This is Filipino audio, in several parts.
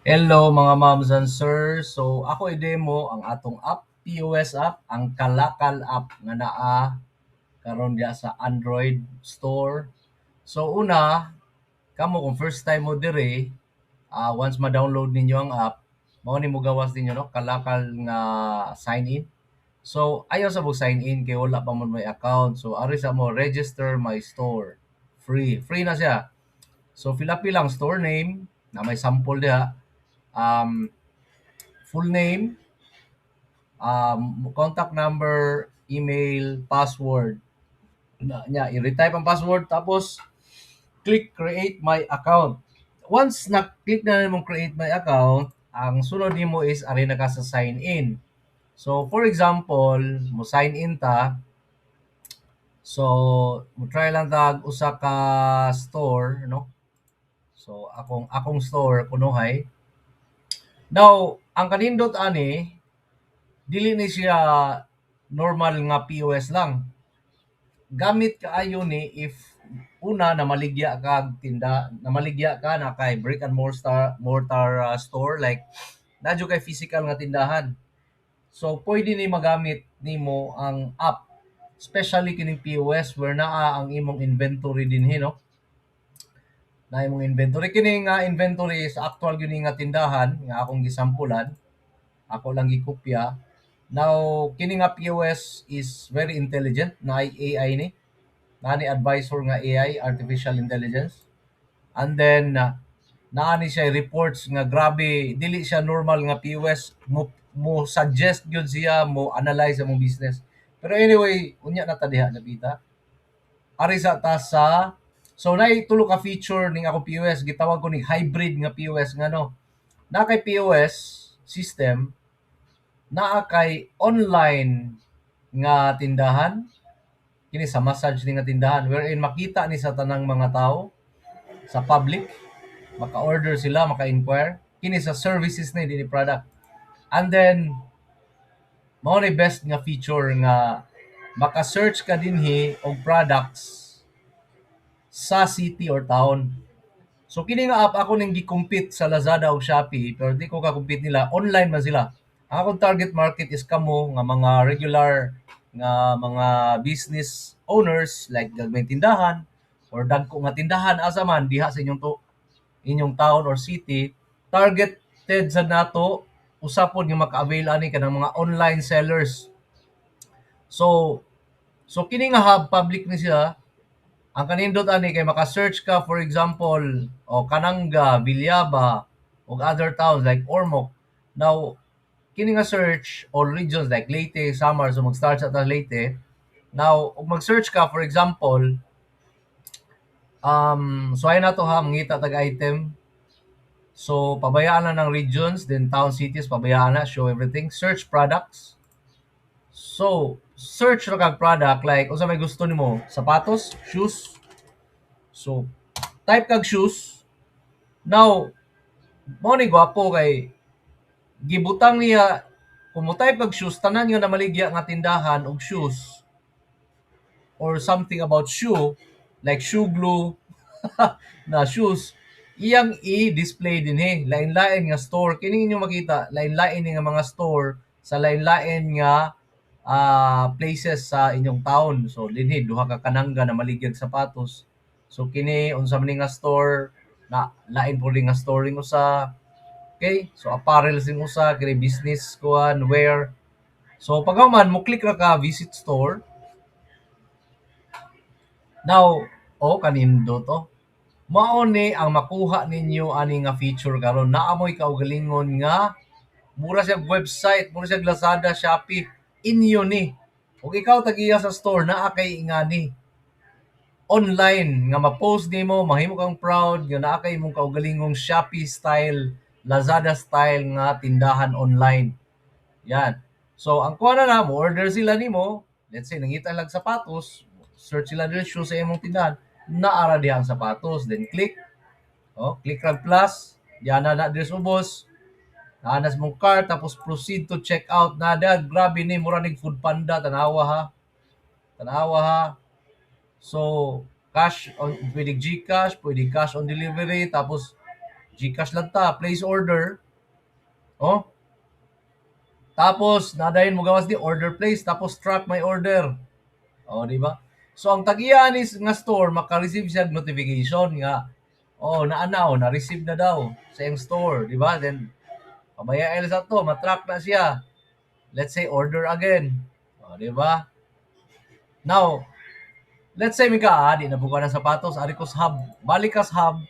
Hello mga moms and sirs. So ako i-demo ang atong app, POS app, ang Kalakal app nga naa karon diya sa Android store. So una, kamo kung first time mo dire, once ma-download ninyo ang app, mao ni mo gawas ninyo no, Kalakal nga sign in. So ayaw sa mo sign in kay wala pa man may account. So ari sa mo register my store. Free na siya. So fill up lang store name na may sample diha. Um, Full name, contact number, email, password. I-retype ang password tapos click create my account. Once na-click na mong create my account, ang sunod nimo is ari na ka sa sign in. So for example, mo sign in ta. So mo try lang tag usa ka store, no? So akong store kunuhay. Now, ang kanindot ani dili ni siya normal nga POS lang. Gamit kaayo ni if una namaligya ka tinda, namaligya ka na kay brick and mortar store like nadyo kay physical nga tindahan. So pwede ni magamit nimo ang app, especially kining POS where naa ang imong inventory dinhi no. Na imong inventory kini nga inventory sa actual gyud nga tindahan nga akong gisampulan, ako lang gikopya. Now kini nga POS is very intelligent na AI ni, nani advisor nga AI, artificial intelligence. And then naani siya reports nga grabe dili siya normal nga POS, mo suggest gyud siya, mo analyze ang mong business. Pero anyway, unya na ta diha nabita. Ari sa ta sa so naay tulo ka feature ning ako POS, gitawag ko ning hybrid nga POS nga no. Na kay POS system, naa kay online nga tindahan, kini sa massage ni nga tindahan wherein makita ni sa tanang mga tao sa public, maka-order sila, maka-inquire kini sa services ni dinhi product. And then mao ni best nga feature nga maka-search ka dinhi og products sa city or town. So kini nga app ako ning gi-compete sa Lazada ug Shopee pero di ko ka-compete nila, online man sila. Ang akong target market is kamo nga mga regular nga mga business owners like gagmay tindahan or dagko nga tindahan asa man diha sa inyong town or city. Targeted sa nato usapon nga maka-avail ani kanang mga online sellers. So kini nga hub public ni siya. Ang kanindot ani kay maka-search ka for example o Kananga, Villaba ug other towns like Ormoc. Now kini nga search all regions like Leyte, Samar, so mag-start sa ta Leyte. Now ug mag-search ka for example, so ay nato ha mangita tag item. So pabayaan na ng regions, then town, cities pabayaan na, show everything. Search products. So search ra kag product like unsa may gusto nimo, sapatos, shoes. So type kag shoes. Now mao ni gwapo kay gibutang niya kung mo type kag shoes tanan nga namaligya nga tindahan og shoes or something about shoe like shoe glue na shoes, iyang i-display dinhi lain-lain nga store. Kini inyo makita lain-lain nga mga store sa lain-lain nga places sa inyong town. So dinhi duha ka kanangga na maligyag sapatos. So kini unsa man nga store na lain po rin nga store ring usa. Okay? So apparel sing usa, kini business kuan, wear. So paghuman mo click ra ka visit store. Now, kanindo to. Mao ni ang makuha ninyo ani nga feature karon. Naamoy kaugalingon nga mura siya website, mura siya Lazada, Shopee, inyo ni. Ug ikaw tagiya sa store naa kay ingani online nga ma-post nimo, mahimo kang proud nga naa kay imong kaugalingong Shopee style, Lazada style nga tindahan online. Yan. So ang kuha na mo order sila nimo, let's say nangita lang sapatos, search sila dili shoes sa imong tindahan, naara diha ang sapatos, then click, click rag plus, diyan na diri ubos. Nanas mong cart tapos proceed to check out nada, grabe ni mura ning food panda tanawa ha. Tanawa ha. So, cash on, pwede GCash, pwede cash on delivery, tapos GCash lang ta, place order. Oh, tapos nadayon mo gawas di order place tapos track my order. Oh, di ba? So ang tagiyan is nga store maka-receive siya og notification nga oh naanaw na-receive na daw sa iyang store, di ba? Then pamaya sa to, matrack na siya. Let's say order again. Oh, di ba? Now, let's say mi ka di na buka ng sapatos, ari ko sa hub. Balik ka sa hub,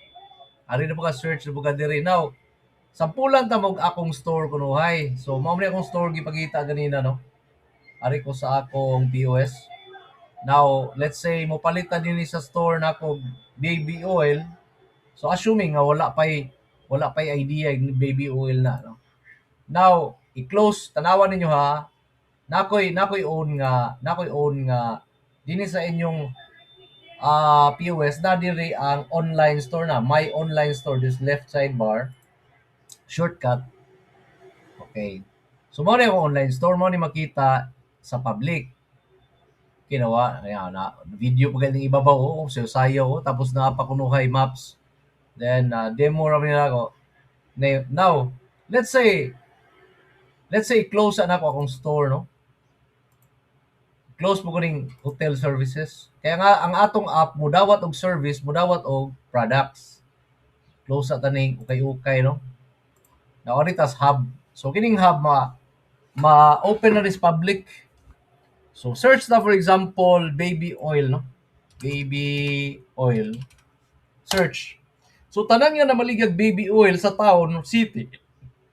ari na buka search na buka diri. Now, sampulan ta mo akong store kunuhay. So mao man akong store gipakita ganina no. Ari ko sa akong POS. Now, let's say mo palitan dinhi sa store nako baby oil. So assuming nga wala pay idea yung baby oil na no. Now, i-close tanawan ninyo ha. Nakoy own nga dinhi sa inyong POS na diri ang online store na. My online store this left sidebar shortcut. Okay. So mo yung online store mo ni makita sa public. Ginawa ayan na video pa galing ibabaw sayo tapos napakunuhay maps. Then demo ra nila ako. Now, let's say close na ako akong store no. Close mo kuning hotel services. Kaya nga ang atong app mudawat og service, mudawat og products. Close sa taning ukay-ukay no. Now oritas hub. So kining hub ma-open na this public. So search na for example baby oil no. Baby oil. Search. So tanan nga na maligag baby oil sa town, city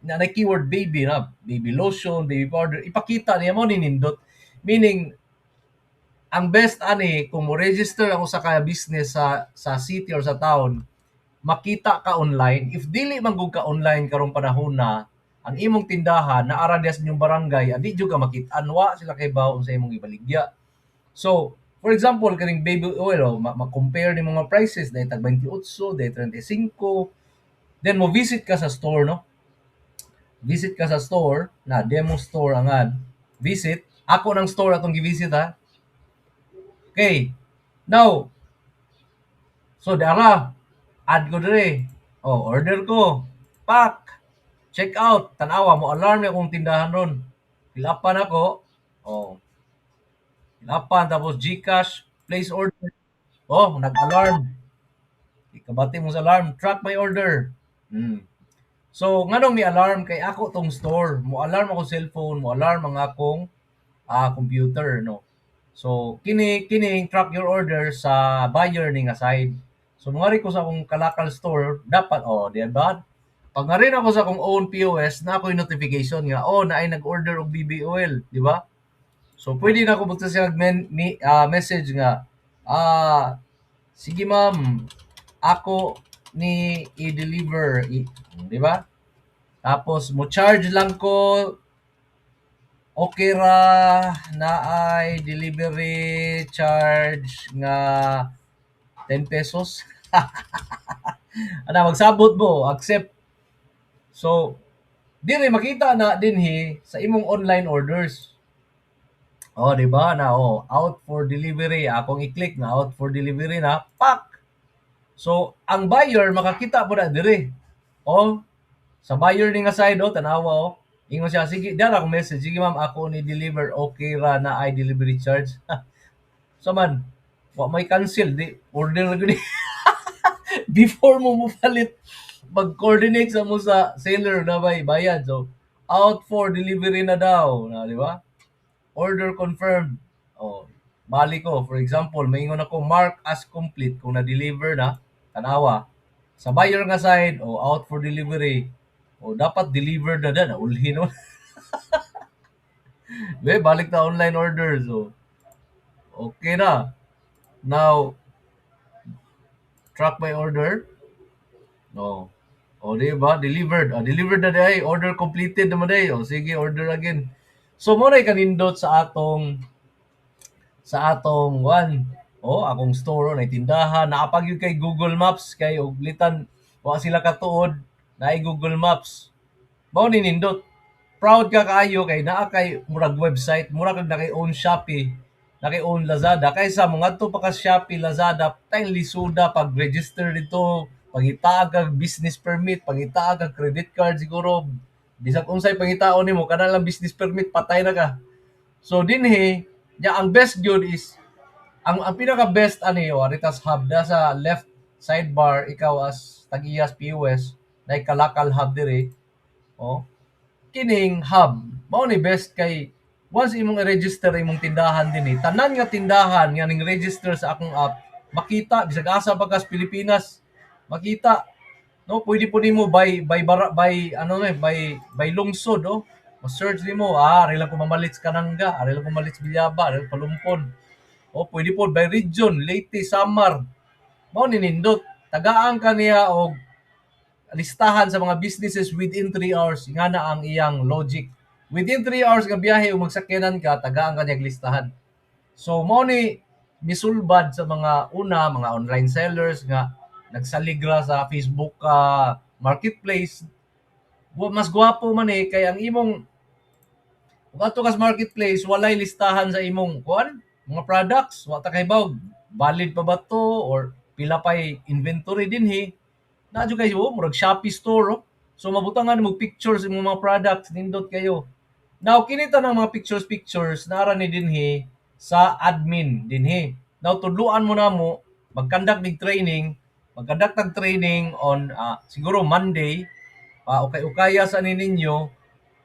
na keyword baby na, baby lotion, baby powder, ipakita niya mo ninindot. Meaning ang best ani kung mo register ako sa kaya business sa city or sa town, makita ka online. If dili man gud ka online karong panahon na ang imong tindahan na ara sa inyong barangay, adi jud ka makit-an wa sila kay bawon sa imong ibaligya. So, for example, kaning baby oil, ma-compare ni mga prices, dahil tag 28, dahil 35, then mo visit ka sa store, no? Visit ka sa store, na demo store angad. Visit, ako ng store atong gi-visit ha. Okay. Now, so dara, add ko dire. Oh, order ko. Pack. Check out. Tanawa mo alarm ni akong tindahan ron. Pilapan ako. Oh, pilapan tapos GCash, place order. Oh, nag-alarm. Ikabati mo sa alarm, track my order. So, nganong may alarm kay ako tong store. Mo alarm ako cellphone, mo alarm ang akong computer, no. So, kini track your order sa buyer ning side. So, mangari ko sa akong kalakal store, dapat di ba? Pag nga rin ako sa akong own POS, na ako'y notification nga, na ay nag-order og BB oil, di ba? So, pwede na ako bukta siya message nga, sige ma'am, ako ni i-deliver, di ba? Tapos, mo charge lang ko, okay ra na ay delivery charge nga 10 pesos. Ana, magsabot mo, accept. So, dire makita na dinhi sa imong online orders. Di ba na out for delivery. Akong i-click na out for delivery na, pak. So, ang buyer makakita po na dire. Sa buyer ni nga side tanawa ingon siya, sige, dara akong message. Sige ma'am, ako ni deliver, okay ra na ay delivery charge. So man, may cancel di order na gud. Before mo palit, mag-coordinate sa mo sa seller na bayad. So, out for delivery na daw, na di ba? Order confirmed. Balik ko. For example, maingon ako mark as complete kung na-deliver na, tanawa. Sa buyer nga side, out for delivery. Dapat delivered na dan. Ulhin no. Balik na online order. So, okay na. Now, track my order. Di ba? Delivered. Delivered na day. Order completed naman day. Sige, order again. So, mo na kanindot sa atong one. Akong store na tindahan. Naapag yun kay Google Maps. Kay uglitan. Wa sila katuod. Na Google Maps. Mao ni nindot. Proud ka kaayo kay naa kay murag website, murag na kay own Shopee, na kay own Lazada. Kaysa mo ngadto pa ka Shopee, Lazada, tayong lisuda pag register dito pangitaag kag business permit, pangitaag kag credit card siguro, bisag unsay pangitaon nimo kana lang business permit patay na ka. So dinhi, nya ang best gyud is ang pinaka-best ani o Aritas Hub da sa left sidebar ikaw as tag-iyas POS na kalakal hub diri. Oh, kining hub mao ni best kay once imong i-register imong tindahan dinhi, tanan nga tindahan nga ning register sa akong app makita bisag asa pa ka sa Pilipinas. Makita no, pwede po nimo by ano eh by lungsod oh. Ma-search nimo ari lang ko Mamalit Kananga, ari lang ko Mamalit Bilyaba, ari lang Palumpon. O pwede po by region, Leyte, Samar. Mao ni nindot. Tagaan ka niya og listahan sa mga businesses within 3 hours. Nga na ang iyang logic. Within 3 hours nga biyahe o magsakyanan ka, tagaan ka niyang listahan. So mao ni misulbad sa mga mga online sellers nga nagsaligra sa Facebook marketplace. Mas gwapo man kay ang imong kung ato kas marketplace walay listahan sa imong kuan mga products, wa ta kahibaw valid pa ba to or pila pay inventory dinhi. Na jud kayo murag Shopee store oh. So mabutangan mo pictures imong mga products nindot kayo. Now kini tanang mga pictures nara ni dinhi sa admin dinhi. Now tudluan mo na mo mag-conduct ng training, on siguro Monday ukaya sa ninyo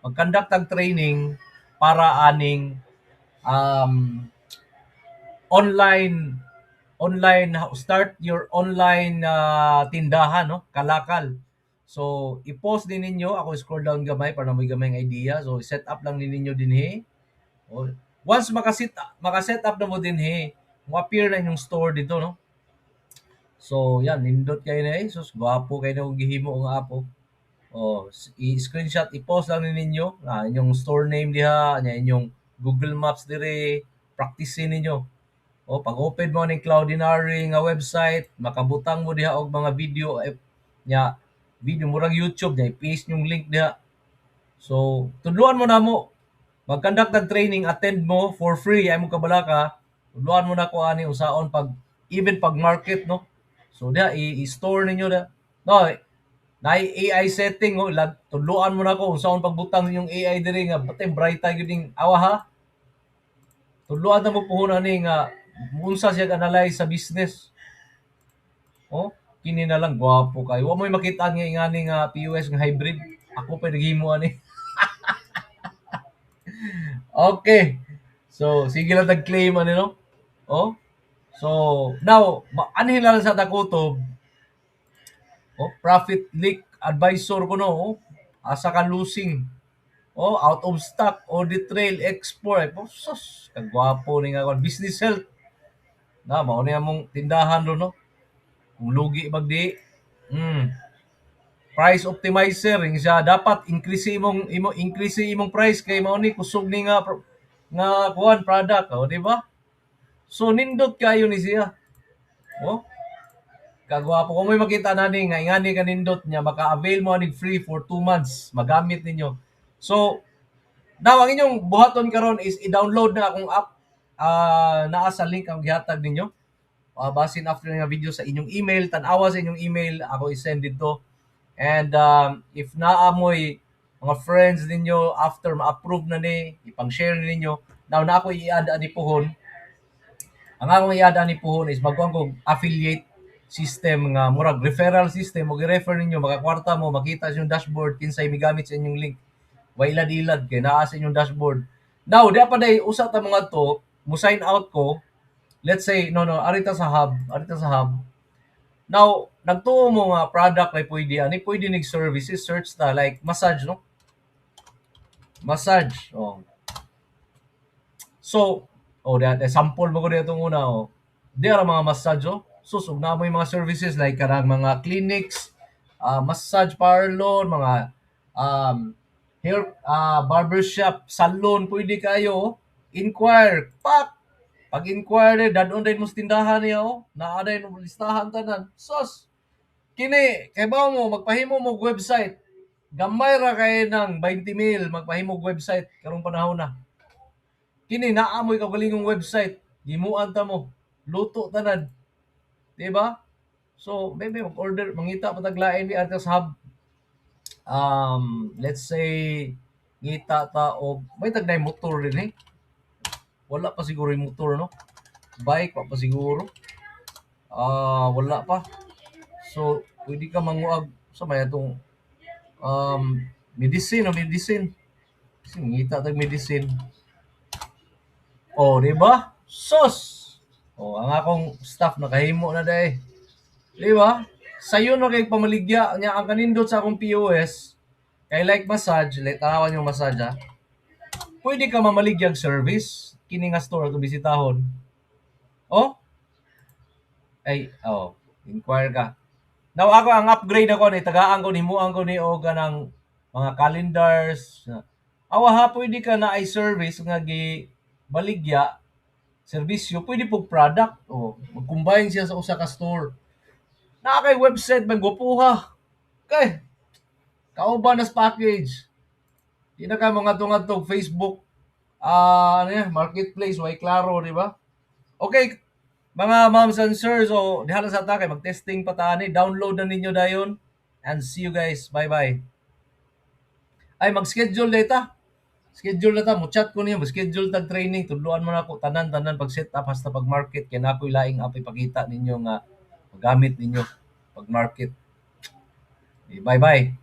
mag-conduct ng training para aning um, online start your online tindahan no kalakal. So i-post din ninyo, ako scroll down gamay para may gamay ng idea. So set up lang din ninyo dinhi. O, once makaset up na mo dinhi, mo appear na inyong store dito no. So yan nindot kayo na sus gwapo kayo na gihimo nga apo. Oh, i-screenshot, i-post lang ninyo inyong store name diha, inyong Google Maps dire, practice ninyo. O pag open mo ning Cloudinary nga website, makabutang mo diha og mga video nya video murag YouTube nya i-paste yung link diha. So tudluan mo na mo mag-conduct ng training, attend mo for free ay mo kabalaka. Tudluan mo na ko ani usaon pag market no. So diha i-store ninyo da. No, na AI setting oh, tudluan mo na ko usaon pagbutang yung AI diri nga batay bright gyud ning awa ha. Tudluan na mo puhon ani nga unsa siya analyze sa business. Oh, kini na lang gwapo kay. Wa mo'y makita nga ingani nga POS nga hybrid. Ako pa naghimo ani. Okay. So, sige lang tag-claim ano no. Oh. So, now, anhin lang sa takutob. Oh, profit leak advisor ko no. Oh. Asa ka losing. Oh, out of stock, audit trail, export. Oh, sus, kagwapo ni nga business health. Na, mao ni among tindahan ro no. Kung lugi bagdi. Mm. Price optimizer ring siya dapat increase imong price kay mao ni kusog ni nga kuan product di ba? So nindot kayo ni siya. Oh, kagwapo kung may makita nani nga ingani ka nindot niya maka-avail mo ani free for 2 months magamit ninyo. So now ang inyong buhaton karon is i-download na akong app. Naa sa link ang gihatag ninyo. Basin after nga video sa inyong email, tan-awa sa inyong email, ako i-send dito. And if naamoy mga friends ninyo after ma-approve na ni, ipang-share ninyo. Now na ako i-add ani puhon. Ang akong i-add ani puhon is magkuhan kong affiliate system nga murag referral system mo gi-refer ninyo makakwarta mo makita sa inyong dashboard kinsay migamit sa inyong link. Wa ilad-ilad kay naa sa inyong dashboard. Now, di pa day usa ta mga to, mo sign out ko. Let's say arita sa hub. Now, nagtuo mo nga product ay pwede nig services, search ta like massage, no? Massage. Oh. So, sample mo ko dito una, oh. Di ara mga massage, oh. Susog na mo yung mga services like karang mga clinics, massage parlor, mga hair, barbershop, salon, pwede kayo, oh. Inquire, pag-inquire dadon din mo sa tindahan niya, oh. Naaday mo listahan tanan. Sos, kini, kay ba mo, magpahimo mo website. Gamay ra kay ng 20 mil, magpahimo website, karong panahon na. Kini, naamoy ka galingong website. Gimuan ta mo. Luto tanan. Diba? So maybe mag-order mangita pa taglain di atas hub. Let's say ngita ta og may tagnay motor din eh. Wala pa siguro yung motor no. Bike pa siguro. Wala pa. So pwede ka manguag sa may atong um, medicine. Kasi ngita tag medicine. Oh, di ba? Sus! Oh, ang akong staff nakahimo na day. Di ba? Sayo na kay pamaligya nya ang kanindot sa akong POS kay like massage, like tanawan yung massage ha. Pwede ka mamaligyag service kini nga store ato bisitahon. Oh, inquire ka. Now ako ang upgrade ako ni tagaan ko himuan ko ni og kanang mga calendars. Awa ha pwede ka na ay service nga gi baligya serbisyo pwede pug product o mag-combine siya sa usa ka store. Naa kay website maggupuha. Kay kauban nas package. Di na ka mga tong Facebook ano yan, marketplace way klaro, di ba? Okay, mga moms and sirs, so diha lang sa ta kay mag-testing pa ta ni, download na ninyo dayon and see you guys. Bye-bye. Ay mag-schedule data. Schedule na ta, mo chat ko niyo, schedule tag training, tudloan mo na ako tanan-tanan pag set up hasta pag market kay nakoy laing apay pakita ninyo nga magamit ninyo pag market. Okay, bye-bye.